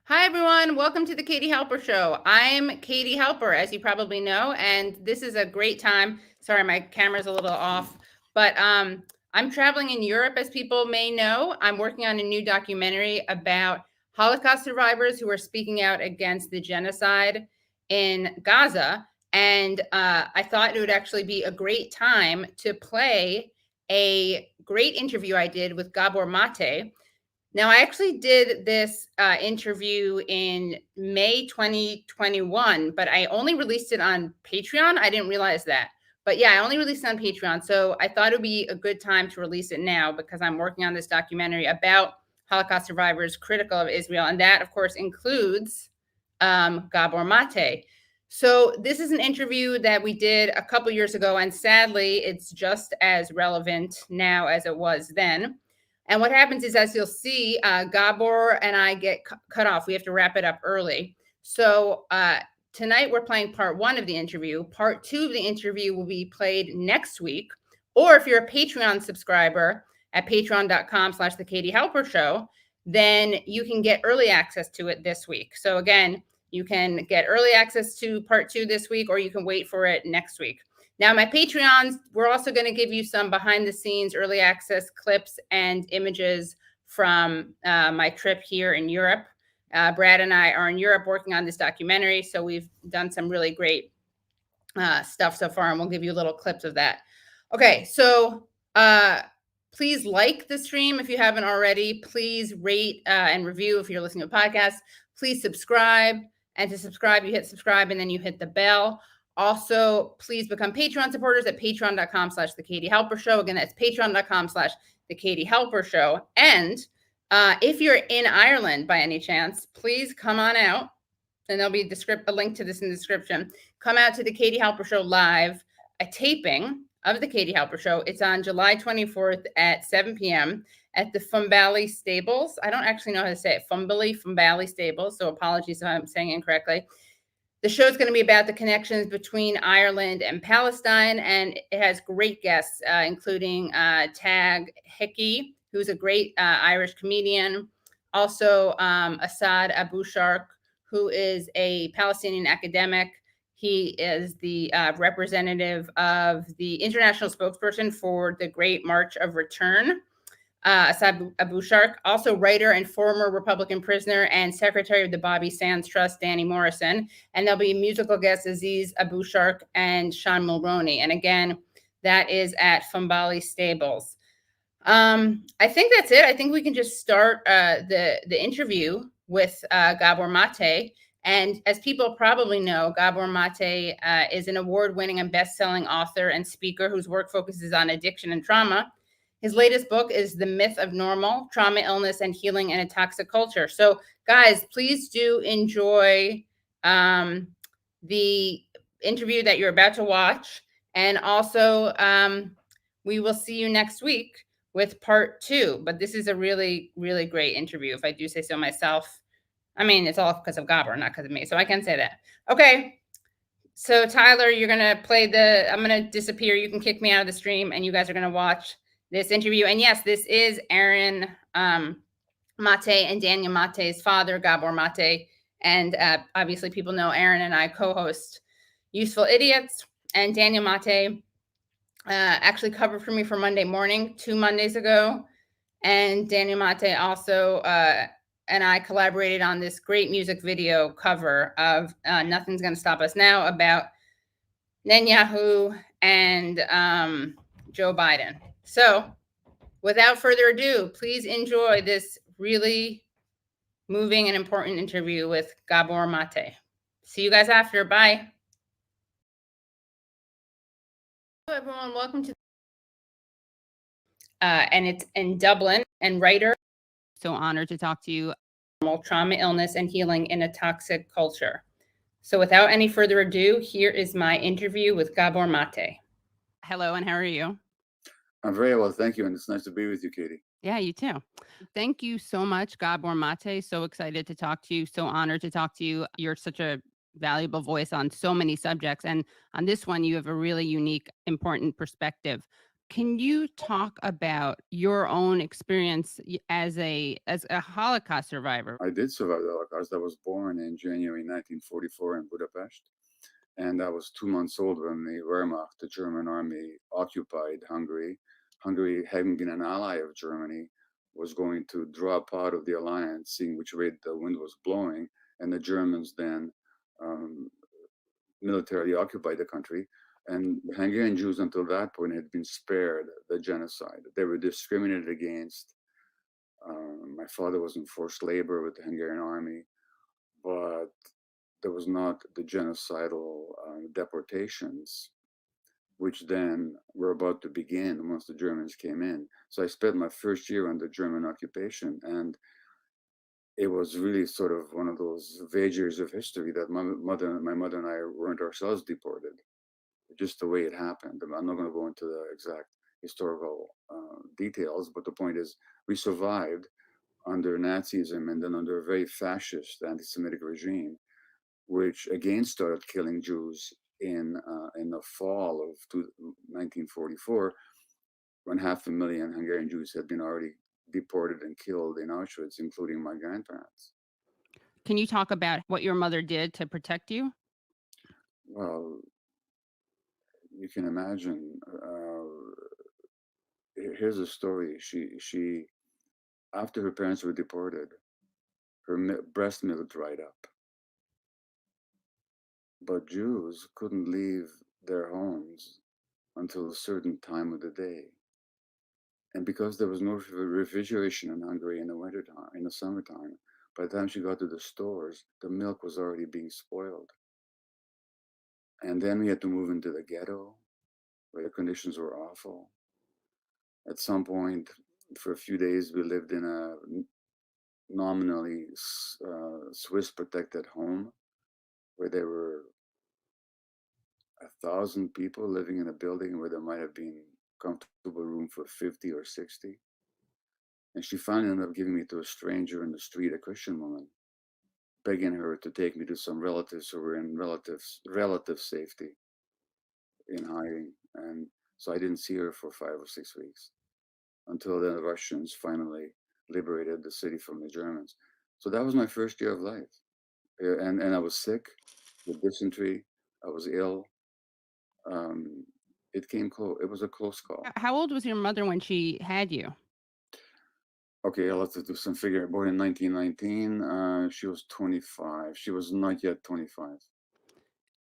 Hi, everyone. Welcome to the Katie Halper Show. I'm Katie Halper, as you probably know, and this is a great time. Sorry, my camera's a little off, but I'm traveling in Europe, as people may know. I'm working on a new documentary about Holocaust survivors who are speaking out against the genocide in Gaza. And I thought it would actually be a great time to play a great interview I did with Gabor Maté. Now, I actually did this interview in May 2021, but I only released it on Patreon. I didn't realize that. But yeah, I only released it on Patreon. So I thought it would be a good time to release it now because I'm working on this documentary about Holocaust survivors critical of Israel. And that, of course, includes Gabor Maté. So this is an interview that we did a couple years ago. And sadly, it's just as relevant now as it was then. And what happens is, as you'll see, Gabor and I get cut off. We have to wrap it up early. So tonight we're playing part one of the interview. Part two of the interview will be played next week. Or if you're a Patreon subscriber at patreon.com/The Katie Halper Show, then you can get early access to it this week. So again, you can get early access to part two this week, or you can wait for it next week. Now, my Patreons, we're also going to give you some behind the scenes early access clips and images from my trip here in Europe. Brad and I are in Europe working on this documentary, so we've done some really great stuff so far, and we'll give you little clips of that. Okay, so please like the stream if you haven't already. Please rate and review if you're listening to a podcast. Please subscribe, and to subscribe, you hit subscribe, and then you hit the bell. Also, please become Patreon supporters at patreon.com/The Katie Halper Show. Again, that's patreon.com/The Katie Halper Show. And if you're in Ireland by any chance, please come on out. And there'll be a link to this in the description. Come out to the Katie Halper Show live, a taping of the Katie Halper Show. It's on July 24th at 7 p.m. at the Fumballi Stables. I don't actually know how to say it. Fumballi Stables. So apologies if I'm saying it incorrectly. The show is going to be about the connections between Ireland and Palestine, and it has great guests, including Tag Hickey, who's a great Irish comedian. Also, Asad Abushark, who is a Palestinian academic. He is the representative of the international spokesperson for the Great March of Return. Asad Abushark, also writer and former Republican prisoner and secretary of the Bobby Sands Trust, Danny Morrison. And there'll be musical guests Aziz Abushark and Sean Mulroney. And again, that is at Fumballi Stables. I think that's it. I think we can just start the interview with Gabor Maté. And as people probably know, Gabor Maté is an award-winning and best-selling author and speaker whose work focuses on addiction and trauma. His latest book is The Myth of Normal: Trauma, Illness, and Healing in a Toxic Culture. So, guys, please do enjoy the interview that you're about to watch. And also, we will see you next week with part two. But this is a really, really great interview, if I do say so myself. I mean, it's all because of Gabor, not because of me. So I can say that. Okay. So, Tyler, you're going to play I'm going to disappear. You can kick me out of the stream, and you guys are going to watch this interview. And yes, this is Aaron Maté and Daniel Maté's father, Gabor Maté. And obviously people know Aaron and I co-host Useful Idiots. And Daniel Maté actually covered for me for Monday Morning 2 Mondays ago. And Daniel Maté also and I collaborated on this great music video cover of Nothing's Gonna Stop Us Now about Netanyahu and Joe Biden. So without further ado, please enjoy this really moving and important interview with Gabor Maté. See you guys after. Bye. Hello, everyone. Welcome to and it's in Dublin, and writer. So honored to talk to you. Trauma, illness, and healing in a toxic culture. So without any further ado, here is my interview with Gabor Maté. Hello, and how are you? I'm very well, thank you, and it's nice to be with you, Katie. Yeah, you too. Thank you so much, Gabor Maté. So excited to talk to you. So honored to talk to you. You're such a valuable voice on so many subjects. And on this one, you have a really unique, important perspective. Can you talk about your own experience as a Holocaust survivor? I did survive the Holocaust. I was born in January 1944 in Budapest, and I was 2 months old when the Wehrmacht, the German army, occupied Hungary. Hungary, having been an ally of Germany, was going to drop out of the alliance, seeing which way the wind was blowing, and the Germans then um, militarily occupied the country. And Hungarian Jews, until that point, had been spared the genocide. They were discriminated against. My father was in forced labor with the Hungarian army, but there was not the genocidal deportations, which then were about to begin once the Germans came in. So I spent my first year under German occupation, and it was really sort of one of those vagaries of history that my mother and I weren't ourselves deported, just the way it happened. I'm not going to go into the exact historical details, but the point is we survived under Nazism and then under a very fascist anti-Semitic regime, which again started killing Jews in the fall of 1944, when 500,000 Hungarian Jews had been already deported and killed in Auschwitz, including my grandparents. Can you talk about what your mother did to protect you? Well, you can imagine. Here's a story. She after her parents were deported, her breast milk dried up. But Jews couldn't leave their homes until a certain time of the day. And because there was no refrigeration in Hungary in the wintertime, in the summertime, by the time she got to the stores, the milk was already being spoiled. And then we had to move into the ghetto, where the conditions were awful. At some point, for a few days, we lived in a nominally Swiss protected home, where there were 1,000 people living in a building where there might have been comfortable room for 50 or 60. And she finally ended up giving me to a stranger in the street, a Christian woman, begging her to take me to some relatives who were in relative safety in hiding. And so I didn't see her for 5 or 6 weeks until the Russians finally liberated the city from the Germans. So that was my first year of life. And I was sick with dysentery. I was ill. It came close. It was a close call. How old was your mother when she had you? Okay, let's do some figure. Born in 1919, she was 25. She was not yet 25.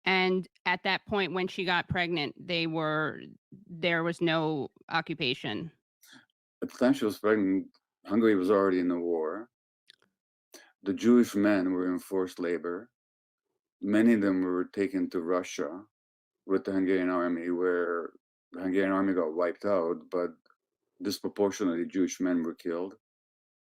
And at that point, when she got pregnant, there was no occupation. At the time she was pregnant, Hungary was already in the war. The Jewish men were in forced labor. Many of them were taken to Russia with the Hungarian army, where the Hungarian army got wiped out, but disproportionately Jewish men were killed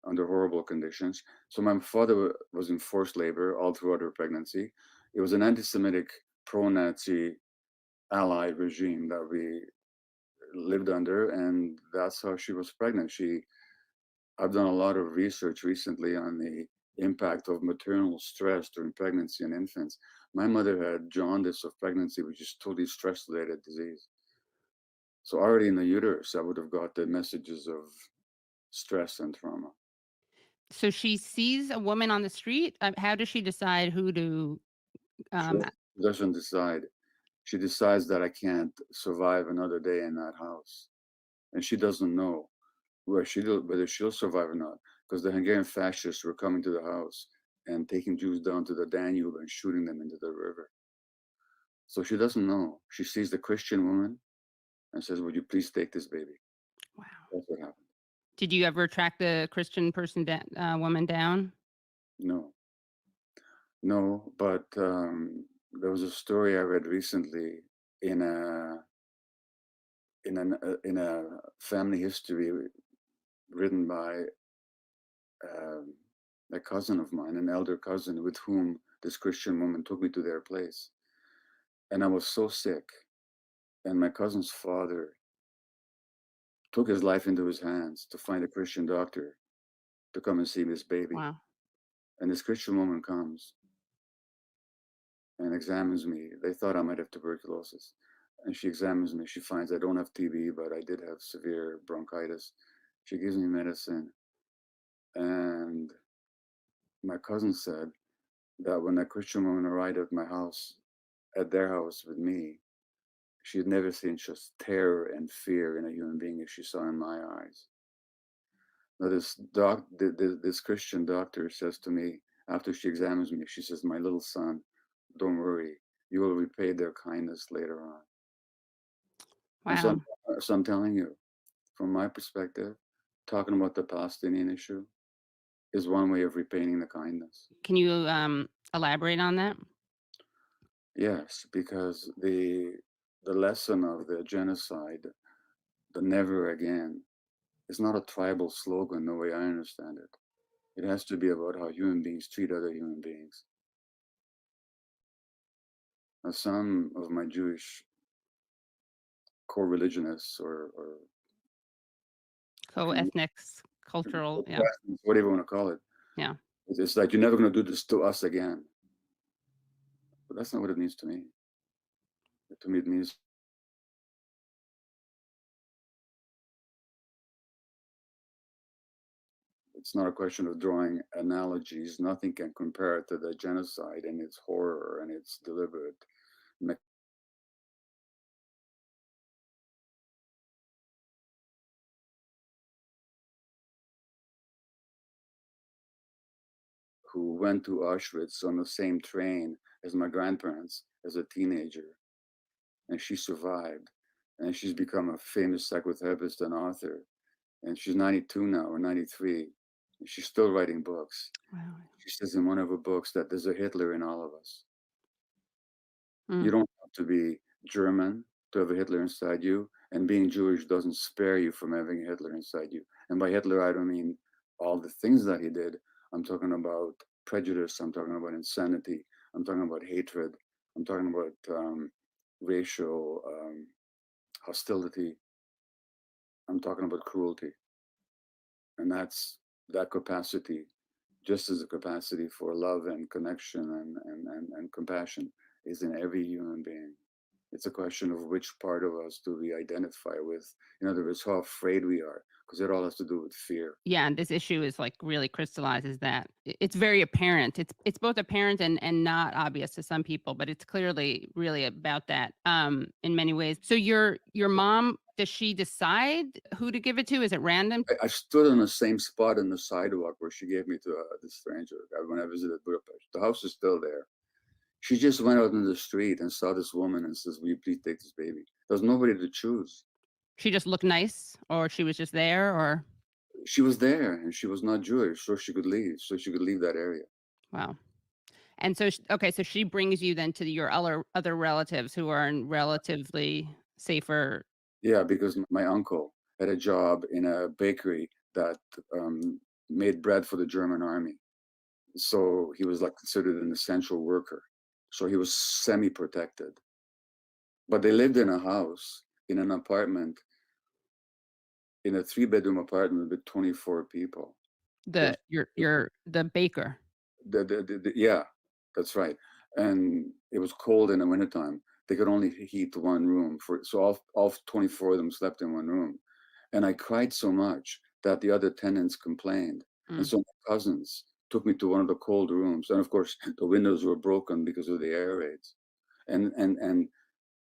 under horrible conditions. So my father was in forced labor all throughout her pregnancy. It was an anti-Semitic, pro-Nazi allied regime that we lived under, and that's how she was pregnant. I've done a lot of research recently on the impact of maternal stress during pregnancy in infants. My mother had jaundice of pregnancy, which is totally stress-related disease. So already in the uterus, I would have got the messages of stress and trauma. So she sees a woman on the street. How does she decide who to? She doesn't decide. She decides that I can't survive another day in that house. And she doesn't know whether she'll survive or not, because the Hungarian fascists were coming to the house and taking Jews down to the Danube and shooting them into the river. So she doesn't know. She sees the Christian woman and says, "Would you please take this baby?" Wow. That's what happened. Did you ever track the Christian woman down? No, no, but there was a story I read recently in a family history written by a cousin of mine, an elder cousin, with whom this Christian woman took me to their place. And I was so sick. And my cousin's father took his life into his hands to find a Christian doctor to come and see this baby. Wow. And this Christian woman comes and examines me. They thought I might have tuberculosis. and she examines me. She finds I don't have TB, but I did have severe bronchitis. She gives me medicine. And my cousin said that when a Christian woman arrived at my house, at their house with me, she had never seen just terror and fear in a human being as she saw in my eyes. Now, this Christian doctor says to me after she examines me, she says, "My little son, don't worry, you will repay their kindness later on." And Wow. so I'm telling you, from my perspective, talking about the Palestinian issue is one way of repaying the kindness. Can you elaborate on that? Yes, because the lesson of the genocide, the never again, is not a tribal slogan the way I understand it. It has to be about how human beings treat other human beings. Now, some of my Jewish co-religionists or Co-ethnics, cultural, yeah, whatever you want to call it, yeah. it's like, you're never going to do this to us again. But that's not what it means to me. To me, it means it's not a question of drawing analogies. Nothing can compare it to the genocide and its horror and its deliberate who went to Auschwitz on the same train as my grandparents as a teenager. And she survived. And she's become a famous psychotherapist and author. And she's 92 now, or 93. And she's still writing books. Wow. She says in one of her books that there's a Hitler in all of us. Mm. You don't have to be German to have a Hitler inside you. And being Jewish doesn't spare you from having a Hitler inside you. And by Hitler, I don't mean all the things that he did. I'm talking about prejudice. I'm talking about insanity. I'm talking about hatred. I'm talking about racial hostility. I'm talking about cruelty. And that's that capacity, just as a capacity for love and connection and compassion, is in every human being. It's a question of which part of us do we identify with. In other words, how afraid we are, because it all has to do with fear. Yeah, and this issue is like really crystallizes that. It's very apparent. It's both apparent and not obvious to some people, but it's clearly really about that in many ways. So your mom, does she decide who to give it to? Is it random? I stood on the same spot on the sidewalk where she gave me to this stranger when I visited Budapest. The house is still there. She just went out in the street and saw this woman and says, "Will you please take this baby?" There's nobody to choose. She just looked nice, or she was just there, or She was there and she was not Jewish, so she could leave. So she could leave that area. wow. And so, okay, so she brings you then to your other relatives who are in relatively safer. Yeah, because my uncle had a job in a bakery that made bread for the German army. So he was like considered an essential worker. So he was semi-protected. But they lived in a house, in an apartment, in a 3-bedroom apartment with 24 people. The the baker. Yeah, that's right. And it was cold in the wintertime. They could only heat one room so all 24 of them slept in one room. And I cried so much that the other tenants complained. And so my cousins took me to one of the cold rooms. And of course, the windows were broken because of the air raids. And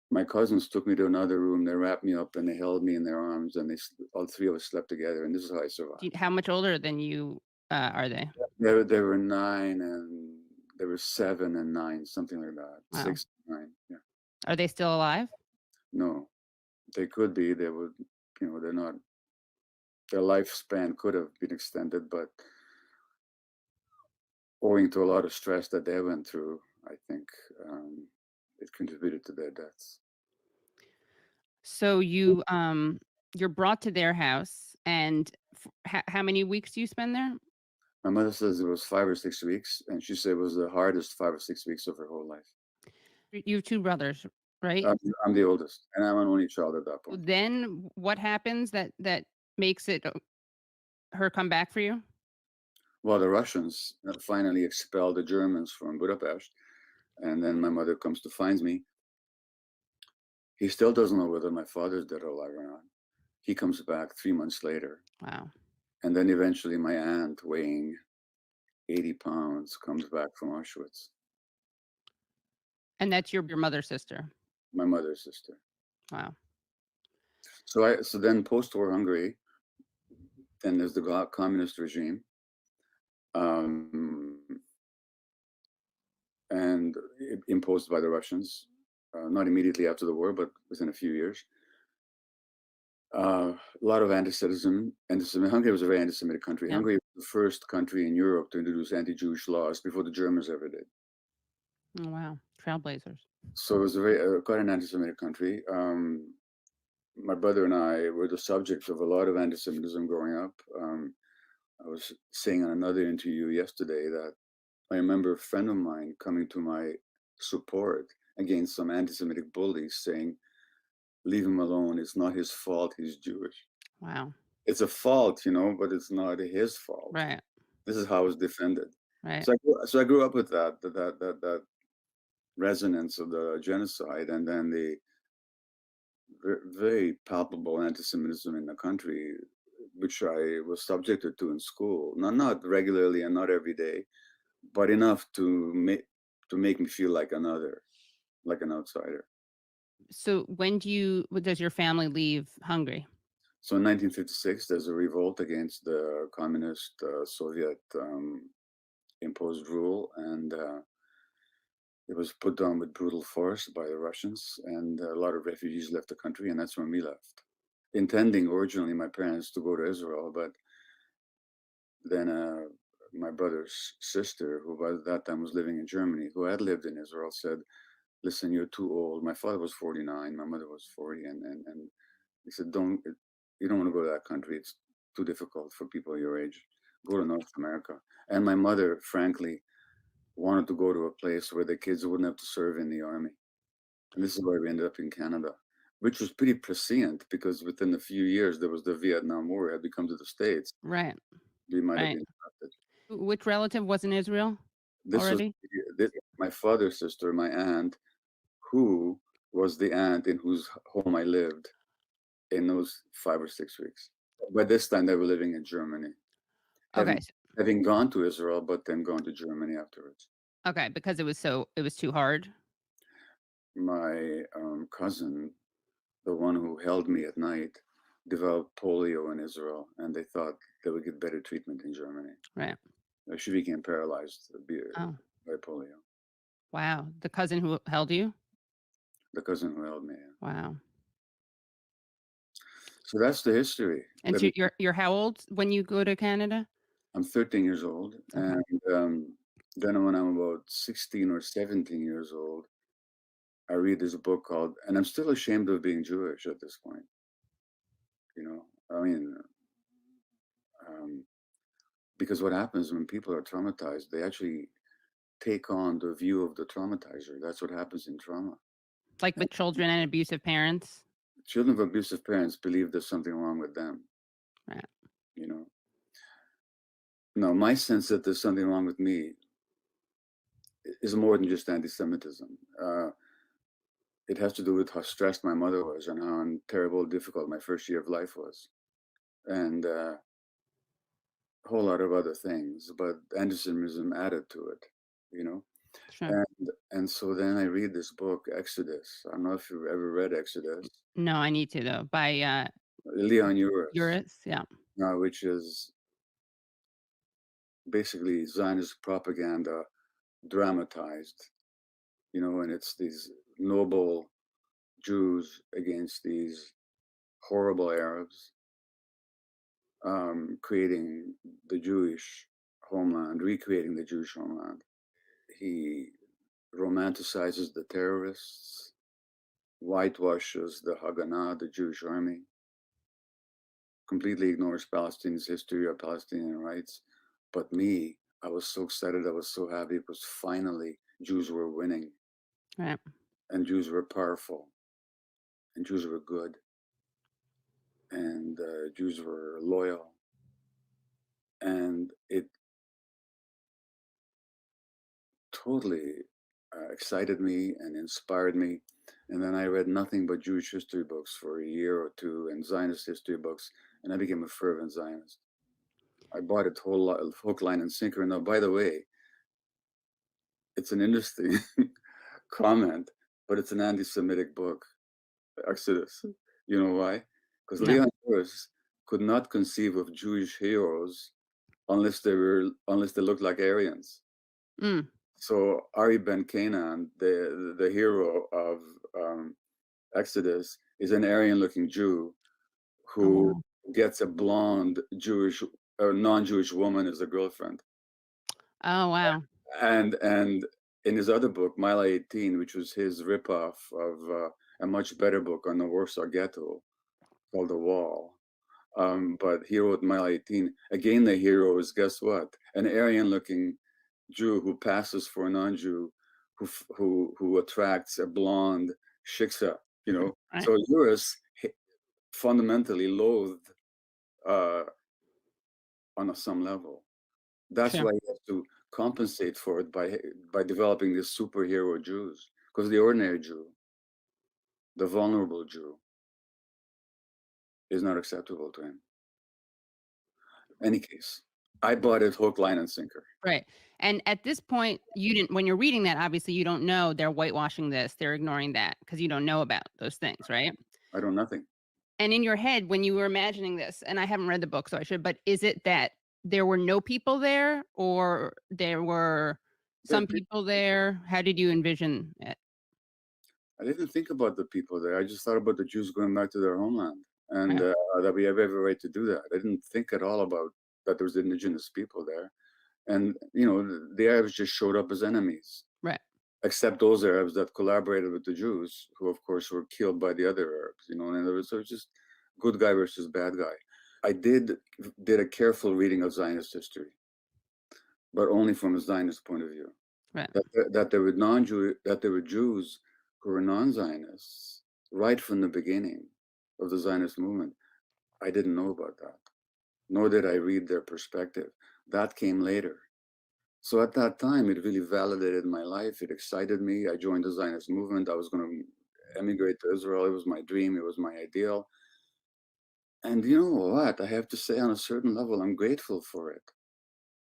my cousins took me to another room. They wrapped me up and they held me in their arms. And all three of us slept together. And this is how I survived. How much older than you are they? They were 9 and they were 7 and 9, something like that. Wow. 6, 9. Yeah. Are they still alive? No, they could be. They would, they're not. Their lifespan could have been extended, but owing to a lot of stress that they went through, I think it contributed to their deaths. So you're brought to their house, and how many weeks do you spend there? My mother says it was 5 or 6 weeks, and she said it was the hardest 5 or 6 weeks of her whole life. You have two brothers, right? I'm the oldest, and I'm an only child at that point. Then what happens that makes it her come back for you? Well, the Russians finally expelled the Germans from Budapest, and then my mother comes to find me. He still doesn't know whether my father's dead or alive or not. He comes back 3 months later. Wow. And then eventually my aunt, weighing 80 pounds, comes back from Auschwitz, And that's your mother's sister. my mother's sister. Wow. So then post-war Hungary, then there's the communist regime. Um, and imposed by the Russians, not immediately after the war, but within a few years. A lot of anti-Semitism. Hungary was a very anti-Semitic country. Yeah. Hungary was the first country in Europe to introduce anti-Jewish laws before the Germans ever did. Oh, wow. Trailblazers. So it was a very quite an anti-Semitic country. My brother and I were the subject of a lot of anti-Semitism growing up. I was saying on another interview yesterday that I remember a friend of mine coming to my support against some anti-Semitic bullies saying, leave him alone, it's not his fault, he's Jewish. Wow. It's a fault, but it's not his fault. Right. This is how it was defended. Right. So I grew up with that resonance of the genocide, and then the very palpable anti-Semitism in the country, which I was subjected to in school, not regularly and not every day, but enough to make me feel like an outsider. So when does your family leave Hungary? So in 1956, there's a revolt against the communist Soviet imposed rule, and it was put down with brutal force by the Russians, and a lot of refugees left the country, and that's when we left. Intending originally my parents to go to Israel, but then my brother's sister, who by that time was living in Germany, who had lived in Israel, said, listen, you're too old. My father was 49, my mother was 40, and he said, you don't want to go to that country. It's too difficult for people your age. Go to North America. And my mother, frankly, wanted to go to a place where the kids wouldn't have to serve in the army. And this is why we ended up in Canada, which was pretty prescient because within a few years, there was the Vietnam War. It had come to the States. Right. We might have Right. been affected. Which relative was in Israel This already? was my father's sister, my aunt, who was the aunt in whose home I lived in those 5 or 6 weeks. By this time, they were living in Germany, Okay. having gone to Israel, but then gone to Germany afterwards. Okay, because it was too hard. My cousin, the one who held me at night, developed polio in Israel, and they thought they would get better treatment in Germany. Right. She became paralyzed Oh, by polio. wow. The cousin who held you? The cousin who held me. Wow. So that's the history. And so you're how old when you go to Canada? I'm 13 years old, Okay. and then when I'm about 16 or 17 years old, I read this book called, and I'm still ashamed of being Jewish at this point. I mean, because what happens when people are traumatized, they actually take on the view of the traumatizer. That's what happens in trauma. Like with children and abusive parents? Children of abusive parents believe there's something wrong with them. Right. No, my sense that there's something wrong with me is more than just anti-Semitism. It has to do with how stressed my mother was and how terrible, difficult my first year of life was, and a whole lot of other things. But anti-Semitism added to it, Sure. And so then I read this book, Exodus. I don't know if you've ever read Exodus. No, I need to though. By Leon Urus, Urus, yeah. which is basically Zionist propaganda dramatized, and it's these noble Jews against these horrible Arabs, creating the Jewish homeland, recreating the Jewish homeland. He romanticizes the terrorists, whitewashes the Haganah, the Jewish army, completely ignores Palestine's history or Palestinian rights. But me, I was so excited, I was so happy because finally Jews were winning. Right. And Jews were powerful, and Jews were good, and Jews were loyal. And it totally excited me and inspired me. And then I read nothing but Jewish history books for a year or two and Zionist history books, and I became a fervent Zionist. I bought it whole lot, hook, line, and sinker. Now, by the way, it's an interesting comment, but it's an anti-Semitic book, Exodus. You know why? Because No. Leon Urus could not conceive of Jewish heroes unless they looked like Aryans. Mm. So Ari Ben Canaan, the hero of Exodus, is an Aryan-looking Jew Oh, who wow. gets a blonde Jewish or non-Jewish woman as a girlfriend. Oh, wow. And in his other book, Mile 18, which was his ripoff of a much better book on the Warsaw Ghetto called The Wall. But he wrote Mile 18. Again, the hero is, guess what? An Aryan-looking Jew who passes for a non-Jew, who attracts a blonde shiksa, you know. Right. So Urus fundamentally loathed on some level. That's Sure. why he has to compensate for it by developing these superhero Jews, because the ordinary Jew, the vulnerable Jew, is not acceptable to him. Any case, I bought it hook, line, and sinker. Right. And at this point, you didn't, when you're reading that, obviously you don't know they're whitewashing this, they're ignoring that because you don't know about those things, right? I don't nothing. And in your head, when you were imagining this, and I haven't read the book, so I should, but is it that there were no people there or there were There are some people there? How did you envision it? I didn't think about the people there. I just thought about the Jews going back to their homeland, and Right. that we have every right to do that. I didn't think at all about that there was indigenous people there, and the Arabs just showed up as enemies, Right. except those Arabs that collaborated with the Jews, who of course were killed by the other Arabs. And it was just good guy versus bad guy. I did a careful reading of Zionist history, but only from a Zionist point of view. Right. That there were Jews who were non-Zionists right from the beginning of the Zionist movement. I didn't know about that, nor did I read their perspective. That came later. So at that time, it really validated my life. It excited me. I joined the Zionist movement. I was going to emigrate to Israel. It was my dream. It was my ideal. And you know what? I have to say, on a certain level, I'm grateful for it,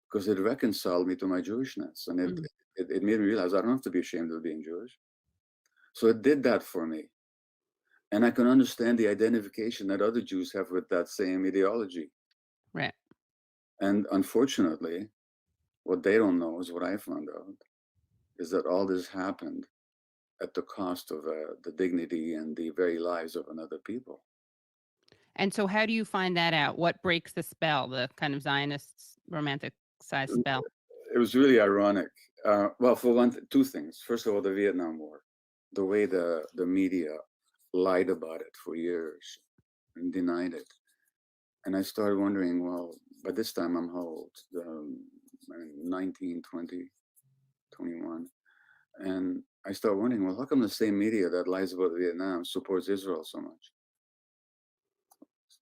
because it reconciled me to my Jewishness, and Mm. it made me realize I don't have to be ashamed of being Jewish. So it did that for me. And I can understand the identification that other Jews have with that same ideology. Right. And unfortunately, what they don't know is what I found out, is that all this happened at the cost of the dignity and the very lives of another people. And so how do you find that out? What breaks the spell, the kind of Zionist romanticized spell? It was really ironic. Well, for one, two things. First of all, the Vietnam War, the way the media lied about it for years and denied it. And I started wondering, well, by this time I'm how old? 19, 20, 21. And I started wondering, well, how come the same media that lies about Vietnam supports Israel so much?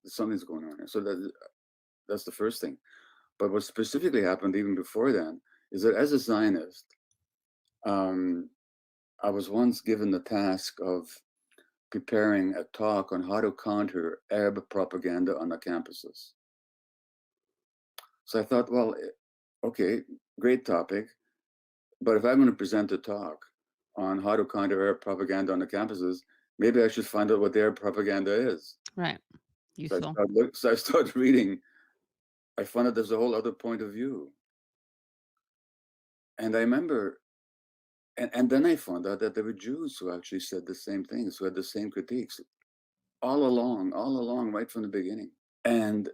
Something's going on here. So that's the first thing. But what specifically happened even before then is that as a Zionist, I was once given the task of preparing a talk on how to counter Arab propaganda on the campuses. So I thought, well, okay, great topic. But if I'm going to present a talk on how to counter Arab propaganda on the campuses, maybe I should find out what the Arab propaganda is. Right. So Useful. I started reading. I found out there's a whole other point of view. And I remember, and then I found out that there were Jews who actually said the same things, who had the same critiques all along, right from the beginning. And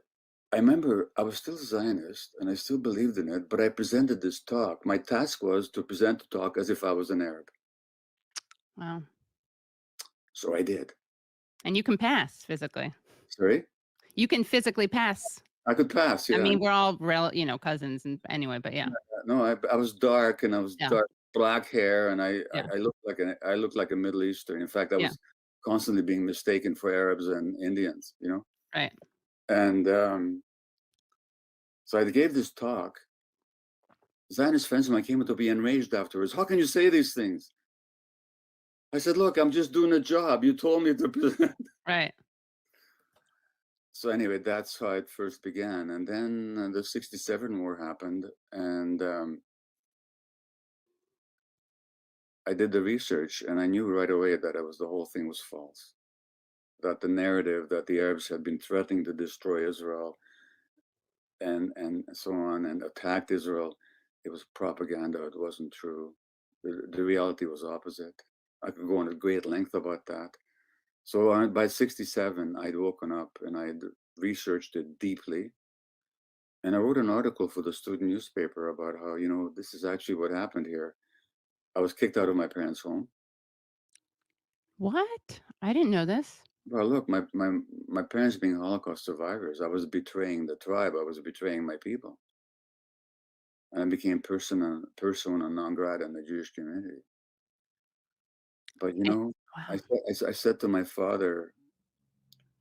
I remember I was still a Zionist and I still believed in it, but I presented this talk. My task was to present the talk as if I was an Arab. Wow. So I did. And you can pass physically. Sorry? You can physically pass. I could pass, I yeah. mean, we're all cousins and anyway, but yeah. No, I was dark, and I was Yeah. dark black hair, and Yeah. I looked like a Middle Eastern. In fact, I Yeah. was constantly being mistaken for Arabs and Indians, Right. And so I gave this talk. Zionist friends of mine came up to be enraged afterwards. How can you say these things? I said, look, I'm just doing a job. You told me to present. Right. So anyway, that's how it first began. And then the 67 war happened. And I did the research, and I knew right away that the whole thing was false. That the narrative that the Arabs had been threatening to destroy Israel and so on and attacked Israel, it was propaganda. It wasn't true. The reality was opposite. I could go on at great length about that. So by 67, I'd woken up and I'd researched it deeply. And I wrote an article for the student newspaper about how, this is actually what happened here. I was kicked out of my parents' home. What? I didn't know this. Well, look, my parents being Holocaust survivors, I was betraying the tribe. I was betraying my people. And I became persona non grata in the Jewish community. But, And wow. I said to my father,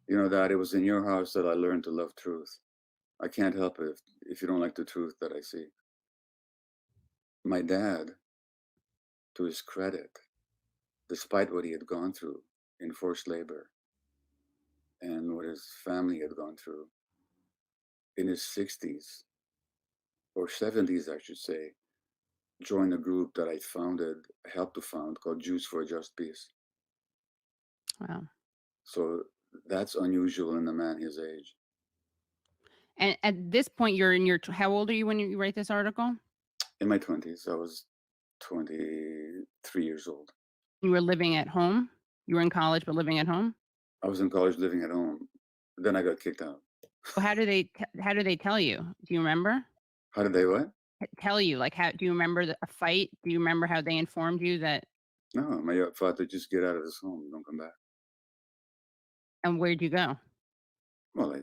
that it was in your house that I learned to love truth. I can't help it if you don't like the truth that I see. My dad, to his credit, despite what he had gone through in forced labor and what his family had gone through, in his 60s or 70s, I should say, joined a group that I helped to found, called Jews for a Just Peace. Wow. So that's unusual in a man his age. And at this point, you're in your how old are you when you write this article? In my 20s, I was 23 years old. You were living at home? You were in college, but living at home? I was in college living at home. Then I got kicked out. Well, how do they tell you? Do you remember? How did they what? Tell you, like, how do you remember a fight? Do you remember how they informed you that No, my father, just get out of this home. Don't come back. and where'd you go? Well, I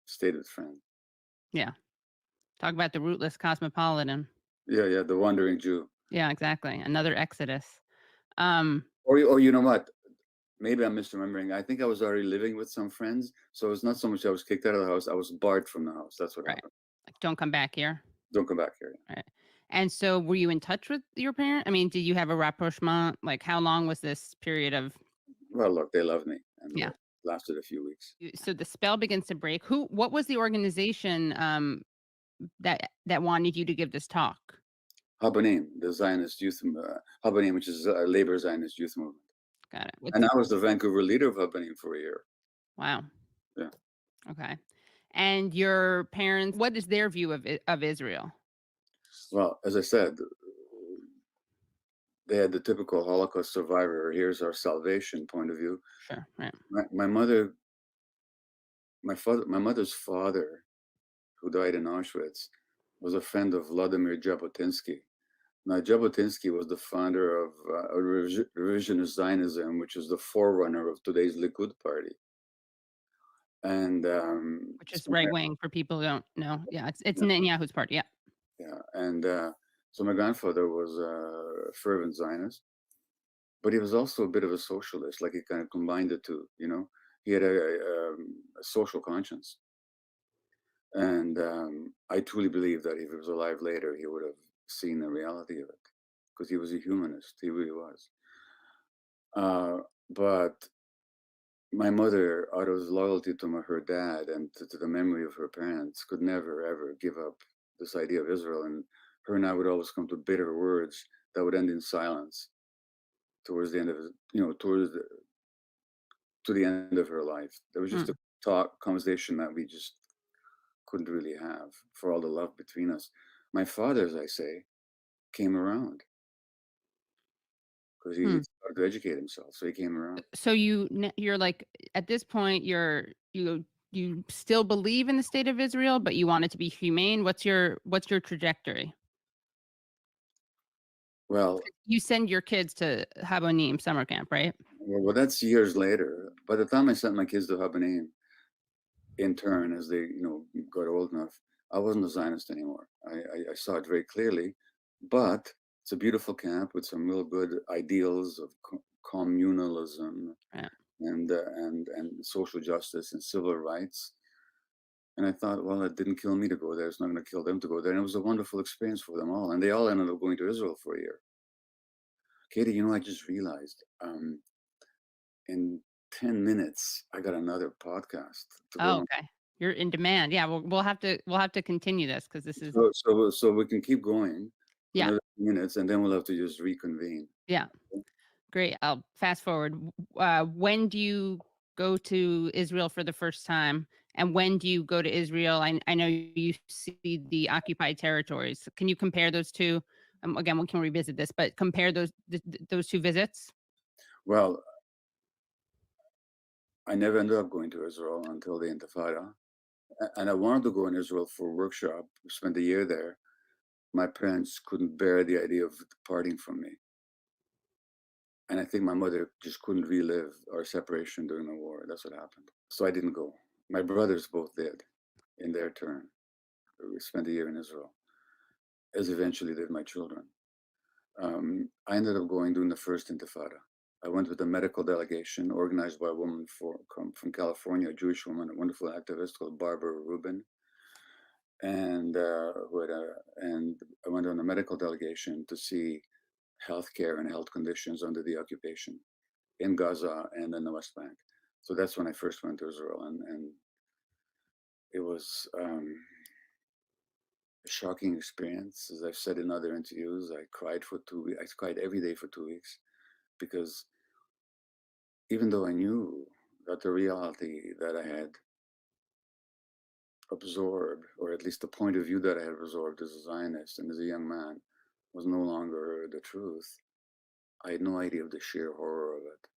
stayed with friends. Yeah. Talk about the rootless cosmopolitan. Yeah, the wandering Jew. Yeah, exactly. Another exodus. Um, Or you know what? Maybe I'm misremembering. I think I was already living with some friends, so it's not so much I was kicked out of the house. I was barred from the house. That's what right. happened. Like, don't come back here. Don't come back here. Right. And so were you in touch with your parent? I mean, did you have a rapprochement? Like, how long was this period of Well, look, they love me, and yeah. it lasted a few weeks. So the spell begins to break. What was the organization that wanted you to give this talk? Habonim, the Zionist youth, Habonim, which is a labor Zionist youth movement. Got it. And I was the Vancouver leader of Habonim for a year. Wow. Yeah. Okay. And your parents, what is their view of Israel? Well, as I said, they had the typical Holocaust survivor, here's our salvation point of view. Sure. Right. My mother's father, who died in Auschwitz, was a friend of Vladimir Jabotinsky. Now, Jabotinsky was the founder of revisionist Zionism, which is the forerunner of today's Likud party. And Which is right wing for people who don't know. Yeah, it's yeah, Netanyahu's party. Yeah. yeah. And so my grandfather was a fervent Zionist, but he was also a bit of a socialist. Like he kind of combined the two. He had a social conscience, and I truly believe that if he was alive later, he would have seen the reality of it, because he was a humanist. He really was. But my mother, out of loyalty to her dad and to the memory of her parents, could never ever give up this idea of Israel. And her and I would always come to bitter words that would end in silence towards the end of to the end of her life. There was just a conversation that we just couldn't really have for all the love between us. My father, as I say, came around because he started to educate himself, so he came around. So you're like at this point you still believe in the state of Israel, but you want it to be humane. What's your trajectory? Well, You send your kids to Habonim summer camp, right? well, that's years later. By the time I sent my kids to Habonim, in turn, as they got old enough, I wasn't a Zionist anymore. I saw it very clearly, but it's a beautiful camp with some real good ideals of communalism Yeah. and social justice and civil rights. And I thought, well, it didn't kill me to go there. It's not going to kill them to go there. And it was a wonderful experience for them all. And they all ended up going to Israel for a year. Katie, I just realized in 10 minutes I got another podcast to go Oh, on. okay. You're in demand. Yeah, we'll have to continue this because this is So we can keep going for yeah, another minutes, and then we'll have to just reconvene. yeah. Great. I'll fast forward. When do you go to Israel for the first time? And when do you go to Israel? I know you see the occupied territories. Can you compare those two? Again, we can revisit this, but compare those two visits. Well, I never ended up going to Israel until the Intifada. And I wanted to go in Israel for a workshop, spend a year there. My parents couldn't bear the idea of departing from me. And I think my mother just couldn't relive our separation during the war. That's what happened. So I didn't go. My brothers both did in their turn. We spent a year in Israel, as eventually did my children. I ended up going during the first Intifada. I went with a medical delegation organized by a woman from California, a Jewish woman, a wonderful activist called Barbara Rubin. And and I went on a medical delegation to see healthcare and health conditions under the occupation in Gaza and in the West Bank. So that's when I first went to Israel, and it was a shocking experience. As I've said in other interviews, I cried for 2 weeks. I cried every day for 2 weeks because even though I knew that the reality that I had absorbed, or at least the point of view that I had absorbed as a Zionist and as a young man, was no longer the truth, I had no idea of the sheer horror of it.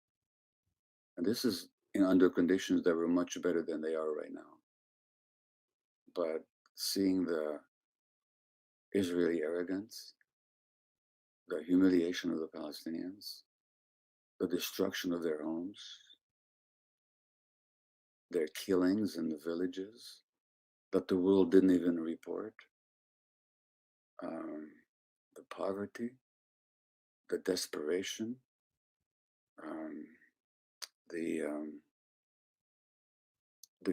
And this is under conditions that were much better than they are right now. But seeing the Israeli arrogance, the humiliation of the Palestinians, the destruction of their homes, their killings in the villages that the world didn't even report, the poverty, the desperation, the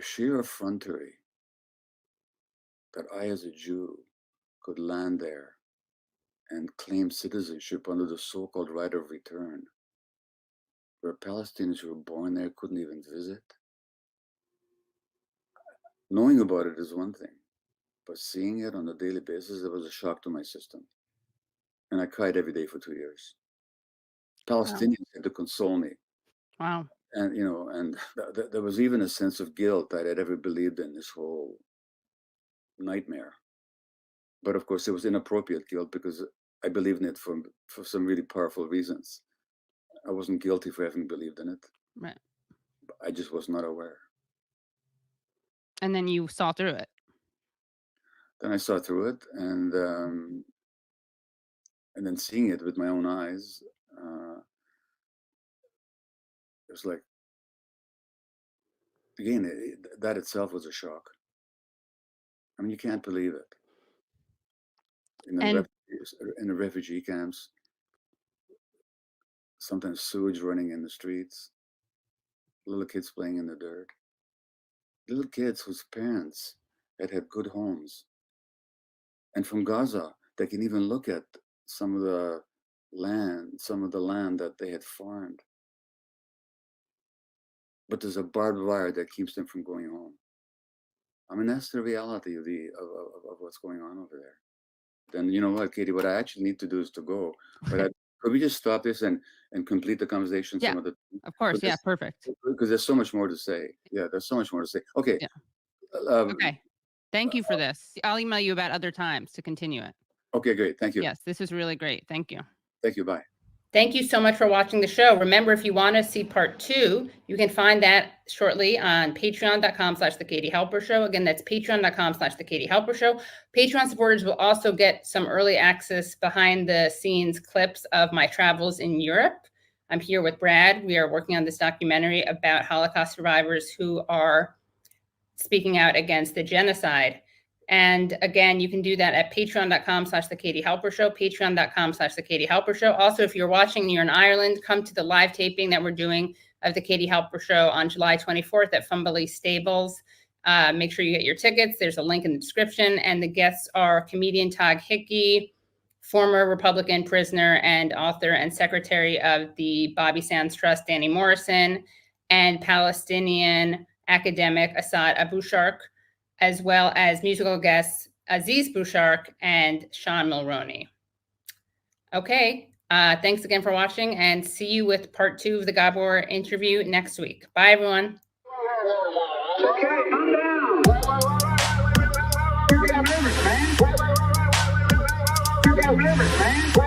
sheer effrontery that I, as a Jew, could land there and claim citizenship under the so-called right of return, where Palestinians who were born there couldn't even visit. Knowing about it is one thing, but seeing it on a daily basis, it was a shock to my system. And I cried every day for 2 years. Palestinians had to console me. Wow. And, and there was even a sense of guilt that I'd ever believed in this whole nightmare. But of course, it was inappropriate guilt because I believed in it for some really powerful reasons. I wasn't guilty for having believed in it. Right. I just was not aware. And then you saw through it. Then I saw through it, and then seeing it with my own eyes, it was like, again, that itself was a shock. I mean, you can't believe it. In the refugee camps, sometimes sewage running in the streets, little kids playing in the dirt, little kids whose parents had good homes. And from Gaza, they can even look at some of the land that they had farmed. But there's a barbed wire that keeps them from going home. I mean, that's the reality of what's going on over there. Then you know what, Katie, what I actually need to do is to go. But could we just stop this and complete the conversation Yeah, some other time? of course. Yeah, perfect. Because there's so much more to say. Yeah, there's so much more to say. Okay. Yeah. Okay. Thank you for this. I'll email you about other times to continue it. Okay, great. Thank you. Yes, this is really great. Thank you. Thank you. Bye. Thank you so much for watching the show. Remember, if you want to see part 2, you can find that shortly on patreon.com/The Katie Halper Show. Again, that's patreon.com/The Katie Halper Show. Patreon supporters will also get some early access behind the scenes clips of my travels in Europe. I'm here with Brad. We are working on this documentary about Holocaust survivors who are speaking out against the genocide. And again, you can do that at patreon.com/The Katie Halper Show, patreon.com/The Katie Halper Show. Also, if you're watching and you're in Ireland, come to the live taping that we're doing of The Katie Halper Show on July 24th at Fumballee Stables. Make sure you get your tickets. There's a link in the description. And the guests are comedian Todd Hickey, former Republican prisoner and author and secretary of the Bobby Sands Trust, Danny Morrison, and Palestinian academic Asad Abushark, as well as musical guests Aziz Bouchark and Sean Mulroney. Okay, thanks again for watching, and see you with part 2 of the Gabor interview next week. Bye, everyone. Okay, I'm down. You got limits, man. You got limits, man.